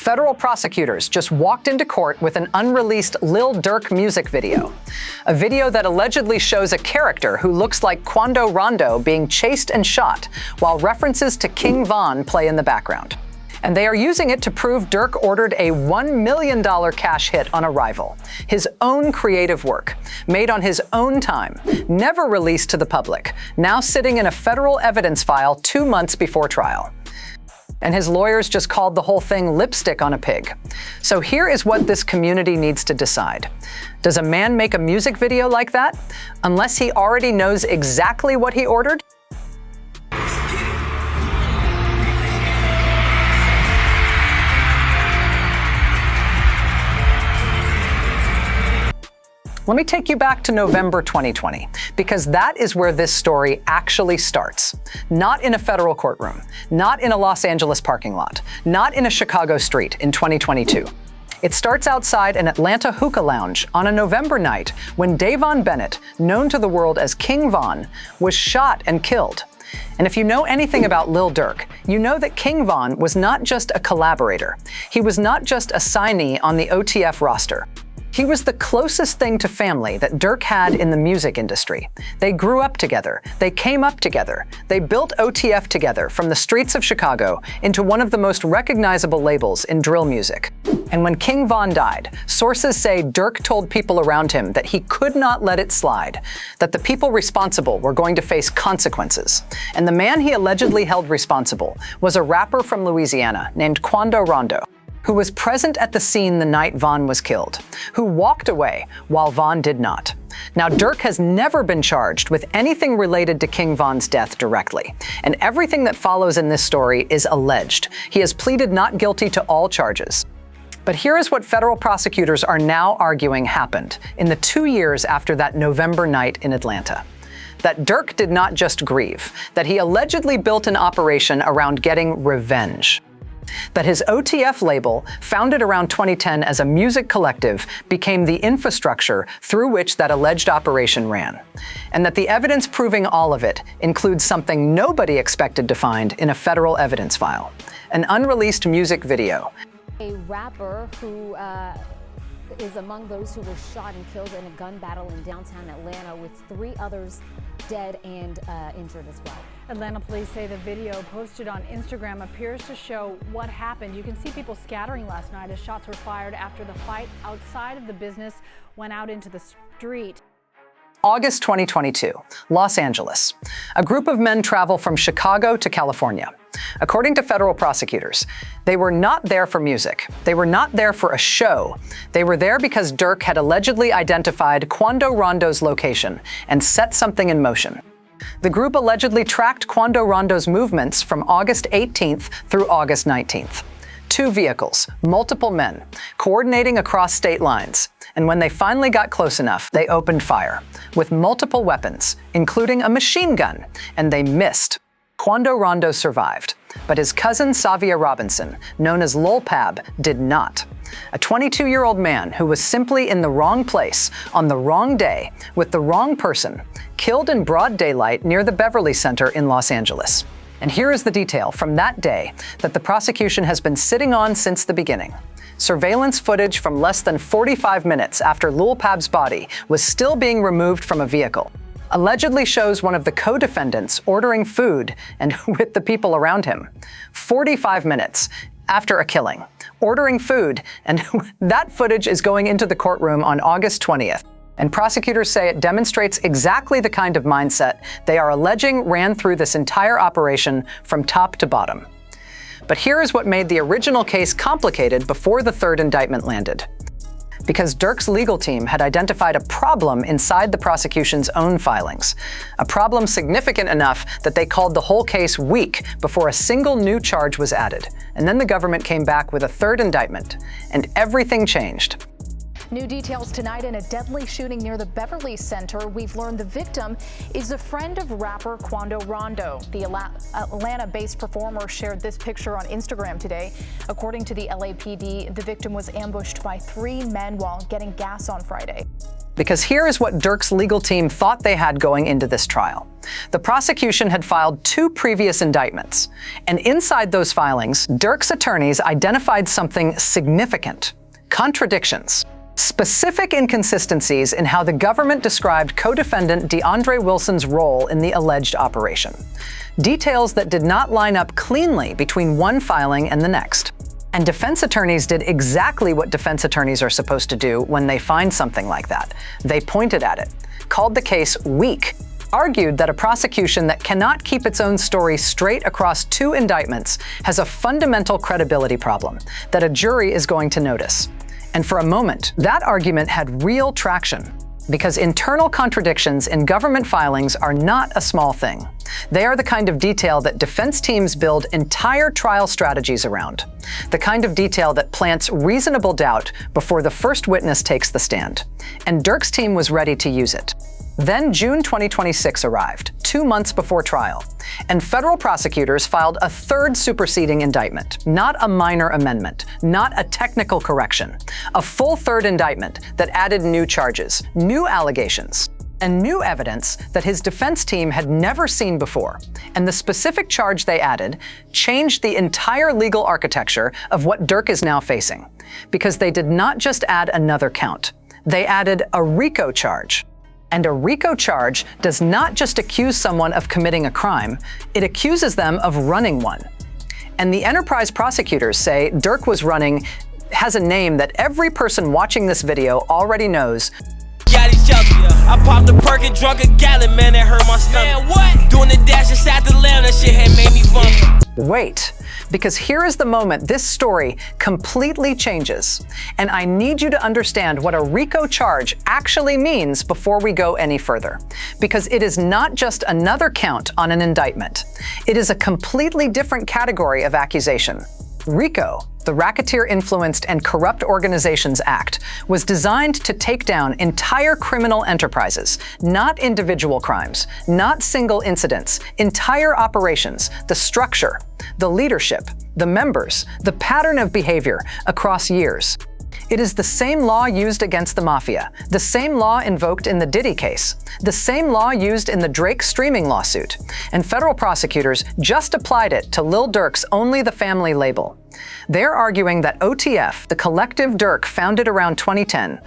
federal prosecutors just walked into court with an unreleased Lil Durk music video. A video that allegedly shows a character who looks like Quando Rondo being chased and shot, while references to King Von play in the background. And they are using it to prove Durk ordered a $1 million cash hit on a rival, his own creative work, made on his own time, never released to the public, now sitting in a federal evidence file 2 months before trial. And his lawyers just called the whole thing lipstick on a pig. So here is what this community needs to decide. Does a man make a music video like that unless he already knows exactly what he ordered? Let me take you back to November 2020, because that is where this story actually starts. Not in a federal courtroom, not in a Los Angeles parking lot, not in a Chicago street in 2022. It starts outside an Atlanta hookah lounge on a November night when Davon Bennett, known to the world as King Von, was shot and killed. And if you know anything about Lil Durk, you know that King Von was not just a collaborator. He was not just a signee on the OTF roster. He was the closest thing to family that Durk had in the music industry. They grew up together. They came up together. They built OTF together from the streets of Chicago into one of the most recognizable labels in drill music. And when King Von died, sources say Durk told people around him that he could not let it slide, that the people responsible were going to face consequences. And the man he allegedly held responsible was a rapper from Louisiana named Quando Rondo, who was present at the scene the night Von was killed, who walked away while Von did not. Now, Durk has never been charged with anything related to King Von's death directly, and everything that follows in this story is alleged. He has pleaded not guilty to all charges. But here is what federal prosecutors are now arguing happened in the 2 years after that November night in Atlanta. That Durk did not just grieve, that he allegedly built an operation around getting revenge. That his OTF label, founded around 2010 as a music collective, became the infrastructure through which that alleged operation ran. And that the evidence proving all of it includes something nobody expected to find in a federal evidence file: an unreleased music video. A rapper who is among those who were shot and killed in a gun battle in downtown Atlanta, with 3 others dead and injured as well. Atlanta police say the video posted on Instagram appears to show what happened. You can see people scattering last night as shots were fired after the fight outside of the business went out into the street. August 2022, Los Angeles. A group of men travel from Chicago to California. According to federal prosecutors, they were not there for music. They were not there for a show. They were there because Durk had allegedly identified Quando Rondo's location and set something in motion. The group allegedly tracked Quando Rondo's movements from August 18th through August 19th. 2 vehicles, multiple men, coordinating across state lines. And when they finally got close enough, they opened fire with multiple weapons, including a machine gun, and they missed. Quando Rondo survived, but his cousin Savia Robinson, known as Lil Pab, did not. A 22-year-old man who was simply in the wrong place on the wrong day with the wrong person, killed in broad daylight near the Beverly Center in Los Angeles. And here is the detail from that day that the prosecution has been sitting on since the beginning. Surveillance footage from less than 45 minutes after Lil Pab's body was still being removed from a vehicle allegedly shows one of the co-defendants ordering food and with the people around him. 45 minutes after a killing, ordering food, and that footage is going into the courtroom on August 20th. And prosecutors say it demonstrates exactly the kind of mindset they are alleging ran through this entire operation from top to bottom. But here is what made the original case complicated before the 3rd indictment landed. Because Durk's legal team had identified a problem inside the prosecution's own filings. A problem significant enough that they called the whole case weak before a single new charge was added. And then the government came back with a 3rd indictment, and everything changed. New details tonight in a deadly shooting near the Beverly Center. We've learned the victim is a friend of rapper Quando Rondo. The Atlanta-based performer shared this picture on Instagram today. According to the LAPD, the victim was ambushed by 3 men while getting gas on Friday. Because here is what Durk's legal team thought they had going into this trial. The prosecution had filed 2 previous indictments, and inside those filings, Durk's attorneys identified something significant: contradictions. Specific inconsistencies in how the government described co-defendant DeAndre Wilson's role in the alleged operation. Details that did not line up cleanly between one filing and the next. And defense attorneys did exactly what defense attorneys are supposed to do when they find something like that. They pointed at it, called the case weak, argued that a prosecution that cannot keep its own story straight across 2 indictments has a fundamental credibility problem that a jury is going to notice. And for a moment, that argument had real traction, because internal contradictions in government filings are not a small thing. They are the kind of detail that defense teams build entire trial strategies around, the kind of detail that plants reasonable doubt before the first witness takes the stand. And Durk's team was ready to use it. Then June 2026 arrived, 2 months before trial, and federal prosecutors filed a 3rd superseding indictment, not a minor amendment, not a technical correction, a full 3rd indictment that added new charges, new allegations, and new evidence that his defense team had never seen before. And the specific charge they added changed the entire legal architecture of what Durk is now facing, because they did not just add another count, they added a RICO charge. And a RICO charge does not just accuse someone of committing a crime, it accuses them of running one. And the enterprise prosecutors say Durk was running has a name that every person watching this video already knows. I popped a perk and drunk a gallon, man, that hurt my stomach. Man, what? Doing the dash inside the lamb, that shit had made me vomit. Wait, because here is the moment this story completely changes. And I need you to understand what a RICO charge actually means before we go any further. Because it is not just another count on an indictment. It is a completely different category of accusation. RICO, the Racketeer-Influenced and Corrupt Organizations Act, was designed to take down entire criminal enterprises, not individual crimes, not single incidents, entire operations, the structure, the leadership, the members, the pattern of behavior across years. It is the same law used against the mafia, the same law invoked in the Diddy case, the same law used in the Drake streaming lawsuit, and federal prosecutors just applied it to Lil Durk's Only the Family label. They're arguing that OTF, the collective Durk founded around 2010,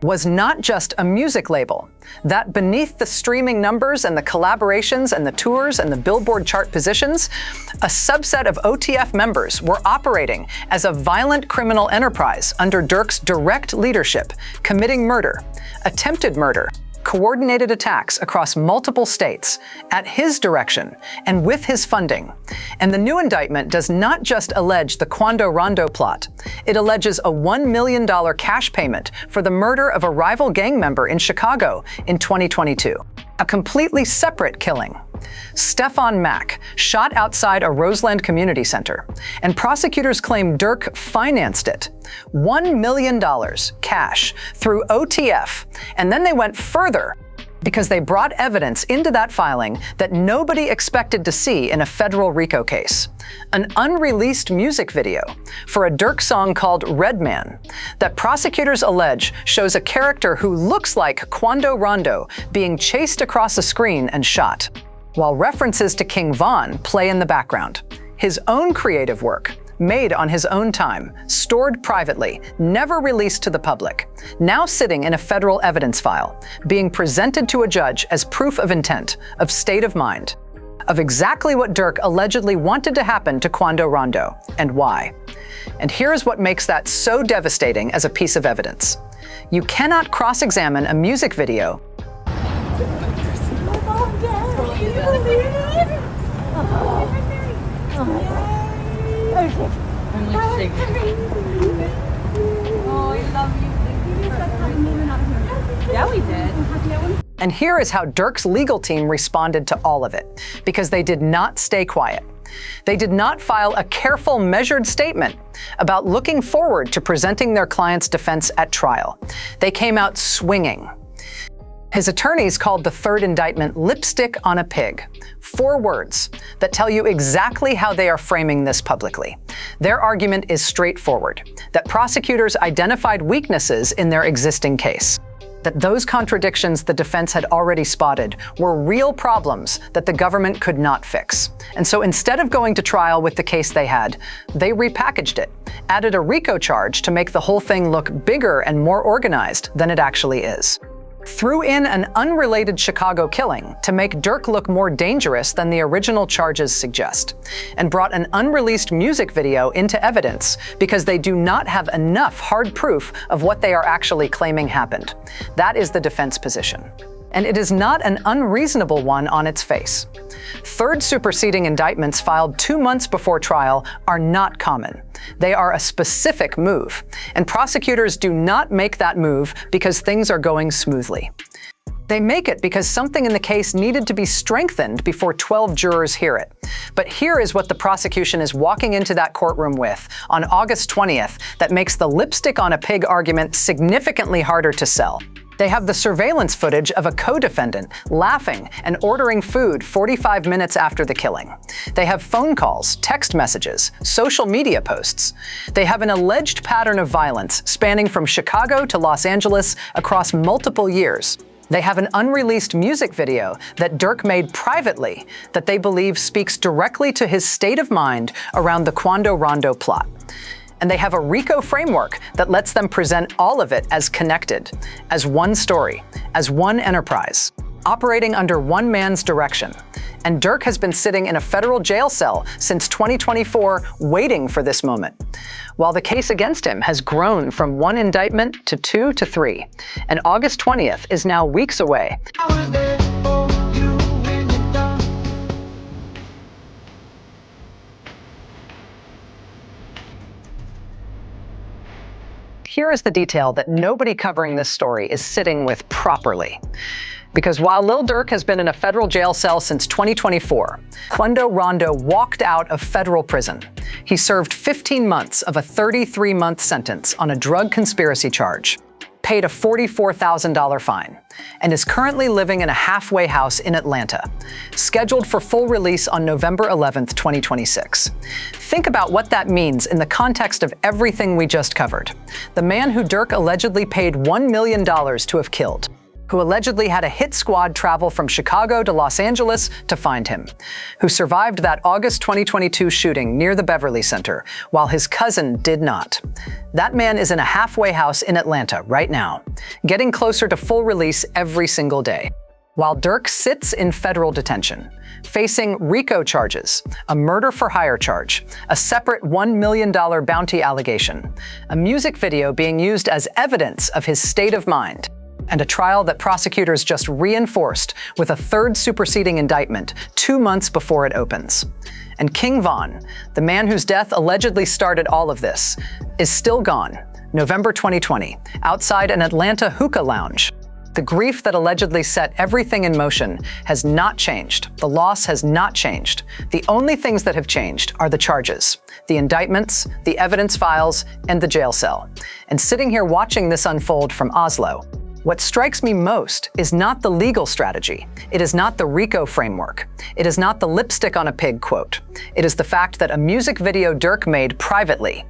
was not just a music label, that beneath the streaming numbers and the collaborations and the tours and the Billboard chart positions, a subset of OTF members were operating as a violent criminal enterprise under Durk's direct leadership, committing murder, attempted murder, coordinated attacks across multiple states, at his direction and with his funding. And the new indictment does not just allege the Quando Rondo plot. It alleges a $1 million cash payment for the murder of a rival gang member in Chicago in 2022. A completely separate killing. Stefan Mack, shot outside a Roseland Community Center, and prosecutors claim Durk financed it. $1 million cash through OTF, and then they went further because they brought evidence into that filing that nobody expected to see in a federal RICO case. An unreleased music video for a Durk song called Red Man that prosecutors allege shows a character who looks like Quando Rondo being chased across a screen and shot, while references to King Von play in the background. His own creative work, made on his own time, stored privately, never released to the public, now sitting in a federal evidence file, being presented to a judge as proof of intent, of state of mind, of exactly what Durk allegedly wanted to happen to Quando Rondo, and why. And here's what makes that so devastating as a piece of evidence. You cannot cross-examine a music video Yeah, we did. And here is how Durk's legal team responded to all of it, because they did not stay quiet. They did not file a careful, measured statement about looking forward to presenting their client's defense at trial. They came out swinging. His attorneys called the 3rd indictment lipstick on a pig. 4 words that tell you exactly how they are framing this publicly. Their argument is straightforward, that prosecutors identified weaknesses in their existing case. that those contradictions the defense had already spotted were real problems that the government could not fix. And so instead of going to trial with the case they had, they repackaged it, added a RICO charge to make the whole thing look bigger and more organized than it actually is. Threw in an unrelated Chicago killing to make Durk look more dangerous than the original charges suggest, and brought an unreleased music video into evidence because they do not have enough hard proof of what they are actually claiming happened. That is the defense position. And it is not an unreasonable one on its face. Third superseding indictments filed 2 months before trial are not common. They are a specific move, and prosecutors do not make that move because things are going smoothly. They make it because something in the case needed to be strengthened before 12 jurors hear it. But here is what the prosecution is walking into that courtroom with on August 20th that makes the lipstick on a pig argument significantly harder to sell. They have the surveillance footage of a co-defendant laughing and ordering food 45 minutes after the killing. They have phone calls, text messages, social media posts. They have an alleged pattern of violence spanning from Chicago to Los Angeles across multiple years. They have an unreleased music video that Durk made privately that they believe speaks directly to his state of mind around the Quando Rondo plot. And they have a RICO framework that lets them present all of it as connected, as one story, as one enterprise, operating under one man's direction. And Durk has been sitting in a federal jail cell since 2024, waiting for this moment, while the case against him has grown from 1 indictment to 2 to 3. And August 20th is now weeks away. Here is the detail that nobody covering this story is sitting with properly. Because while Lil Durk has been in a federal jail cell since 2024, Quando Rondo walked out of federal prison. He served 15 months of a 33-month sentence on a drug conspiracy charge, paid a $44,000 fine, and is currently living in a halfway house in Atlanta, scheduled for full release on November 11th, 2026. Think about what that means in the context of everything we just covered. The man who Durk allegedly paid $1 million to have killed, who allegedly had a hit squad travel from Chicago to Los Angeles to find him, who survived that August 2022 shooting near the Beverly Center, while his cousin did not. That man is in a halfway house in Atlanta right now, getting closer to full release every single day, while Durk sits in federal detention, facing RICO charges, a murder-for-hire charge, a separate $1 million bounty allegation, a music video being used as evidence of his state of mind, and a trial that prosecutors just reinforced with a third superseding indictment 2 months before it opens. And King Von, the man whose death allegedly started all of this, is still gone, November 2020, outside an Atlanta hookah lounge. The grief that allegedly set everything in motion has not changed. The loss has not changed. The only things that have changed are the charges, the indictments, the evidence files, and the jail cell. And sitting here watching this unfold from Oslo, what strikes me most is not the legal strategy. It is not the RICO framework. It is not the lipstick on a pig quote. It is the fact that a music video Durk made privately,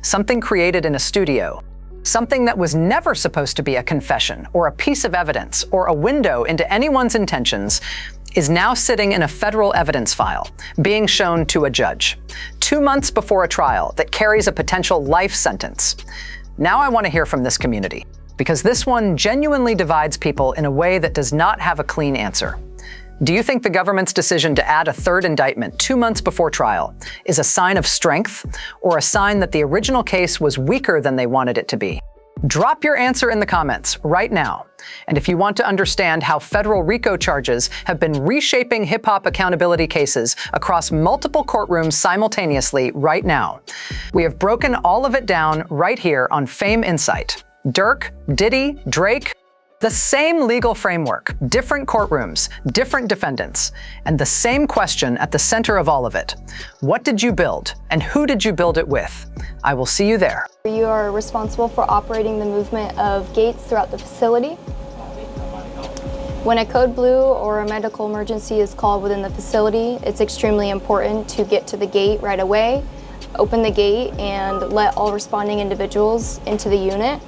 something created in a studio, something that was never supposed to be a confession or a piece of evidence or a window into anyone's intentions, is now sitting in a federal evidence file, being shown to a judge, 2 months before a trial that carries a potential life sentence. Now I want to hear from this community, because this one genuinely divides people in a way that does not have a clean answer. Do you think the government's decision to add a third indictment 2 months before trial is a sign of strength, or a sign that the original case was weaker than they wanted it to be? Drop your answer in the comments right now. And if you want to understand how federal RICO charges have been reshaping hip-hop accountability cases across multiple courtrooms simultaneously right now, we have broken all of it down right here on Fame Insight. Durk, Diddy, Drake, the same legal framework, different courtrooms, different defendants, and the same question at the center of all of it. What did you build, and who did you build it with? I will see you there. You are responsible for operating the movement of gates throughout the facility. When a code blue or a medical emergency is called within the facility, it's extremely important to get to the gate right away, open the gate, and let all responding individuals into the unit.